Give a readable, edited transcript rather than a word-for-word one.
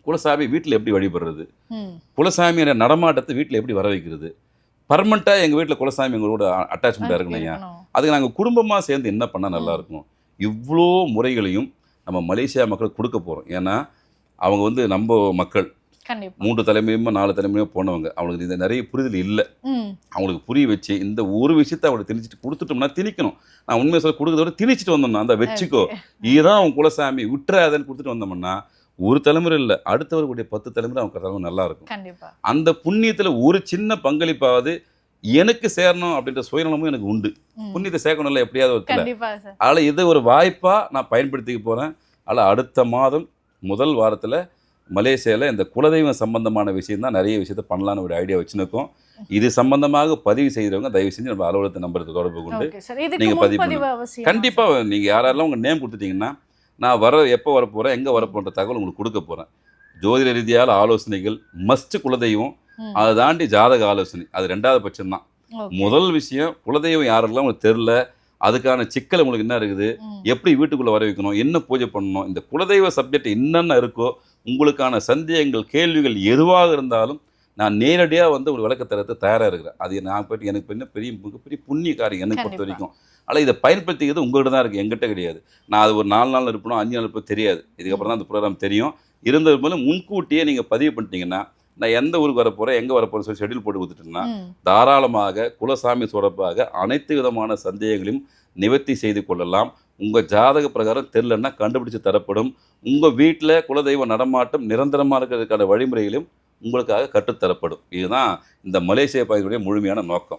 குலசாமி வீட்டில் எப்படி வழிபடுறது, ம். குலசாமியோட நடமாட்டத்தை வீட்டில் எப்படி வர வைக்கிறது, பர்மனெண்ட்டாக எங்கள் வீட்டில் குலசாமி எங்களோட அட்டாச்மெண்ட்டாக இருக்கணும் ஐயா, இருக்கணும். அதுக்கு நாங்கள் குடும்பமாக சேர்ந்து என்ன பண்ணால் நல்லாயிருக்கும். இவ்வளோ முறைகளையும் நம்ம மலேசியா மக்கள் கொடுக்க போகிறோம். ஏன்னா அவங்க வந்து நம்ம மக்கள் கண்டிப்பா. 3 தலைமுறையுமோ 4 தலைமுறையோ போனவங்க, அவங்களுக்கு இந்த நிறைய புரிதல் இல்லை. ம். அவங்களுக்கு புரிய வச்சு இந்த ஒரு விஷயத்தை அவங்களுக்கு திணிச்சிட்டு கொடுத்துட்டோம்னா திணிக்கணும். நான் உண்மையை சொல்ல கொடுக்கறத விட திணிச்சிட்டு வந்தோம்னா அந்த வச்சுக்கோ, Okay. இதுதான் அவன் குலசாமி விட்டுறாதன்னு கொடுத்துட்டு வந்தோம்னா ஒரு தலைமுறை இல்லை, அடுத்தவர்களுடைய 10 தலைமுறை அவங்க தலைமுறை நல்லா இருக்கும். கண்டிப்பா. அந்த புண்ணியத்தில் ஒரு சின்ன பங்களிப்பாவது எனக்கு சேரணும் அப்படின்ற சுயநலமும் எனக்கு உண்டு. ம். புண்ணியத்தை சேர்க்கணும்ல எப்படியாவது ஒரு இடத்துல. கண்டிப்பா சார். அதில் இதை ஒரு வாய்ப்பாக நான் பயன்படுத்திக்க போகிறேன். அதில் அடுத்த மாதம் முதல் வாரத்தில் மலேசியாவில் இந்த குலதெய்வம் சம்பந்தமான விஷயம் தான் நிறைய விஷயத்த பண்ணலான்னு ஒரு ஐடியா வச்சுருக்கோம். இது சம்பந்தமாக பதிவு செய்கிறவங்க தயவு செஞ்சு நம்ம அலுவலகத்தை நம்பருக்கு தொடர்பு கொண்டு ஓகே சார். இதுக்கு நீங்க பதிவு முன்பதிவு பண்ணுங்க. அவசியம். கண்டிப்பாக நீங்கள் யாரெல்லாம் உங்கள் நேம் கொடுத்துட்டீங்கன்னா நான் எப்போ வரப்போகிறேன், எங்கே வரப்போன்ற தகவல் உங்களுக்கு கொடுக்க போகிறேன். ஜோதிட ரீதியான ஆலோசனைகள் மஸ்ட் குலதெய்வம், அதை தாண்டி ஜாதக ஆலோசனை, அது 2வது பட்சம் தான். முதல் விஷயம் குலதெய்வம் யாரெல்லாம் உங்களுக்கு தெரில, அதுக்கான சிக்கல் உங்களுக்கு என்ன இருக்குது, எப்படி வீட்டுக்குள்ளே வர வைக்கணும், என்ன பூஜை பண்ணணும், இந்த குலதெய்வ சப்ஜெக்ட் என்னென்ன இருக்கோ உங்களுக்கான சந்தேகங்கள் கேள்விகள் எதுவாக இருந்தாலும் நான் நேரடியாக வந்து ஒரு விளக்கத்தரத்தை தயாராக இருக்கிறேன். அது நான் போய்ட்டு எனக்கு என்ன பெரிய மிகப்பெரிய புண்ணிய காரியம் என்னை பொறுத்த வரைக்கும். ஆனால் இதை பயன்படுத்திக்கிறது உங்கள்கிட்ட தான் இருக்குது, எங்கிட்ட கிடையாது. நான் அது ஒரு 4 நாள் இருப்பணும் 5 நாள் இருப்போம் தெரியாது. இதுக்கப்புறம் தான் அந்த ப்ரோக்ராம் தெரியும். இருந்தது போல முன்கூட்டியே நீங்கள் பதிவு பண்ணிட்டீங்கன்னா நான் எந்த ஊருக்கு வரப்போகிறேன் எங்கே வரப்போகிறேன்னு சொல்லி ஷெட்யூல் போட்டு கொடுத்துட்டேன்னா தாராளமாக குலசாமி தொடர்பாக அனைத்து விதமான சந்தேகங்களையும் நிவர்த்தி செய்து கொள்ளலாம். உங்கள் ஜாதக பிரகாரம் தெரிலன்னா கண்டுபிடிச்சு தரப்படும். உங்கள் வீட்டில் குலதெய்வ நடமாட்டம் நிரந்தரமாக இருக்கிறதுக்கான வழிமுறைகளையும் உங்களுக்காக கற்றுத்தரப்படும். இதுதான் இந்த மலேசிய பயணியுடைய முழுமையான நோக்கம்.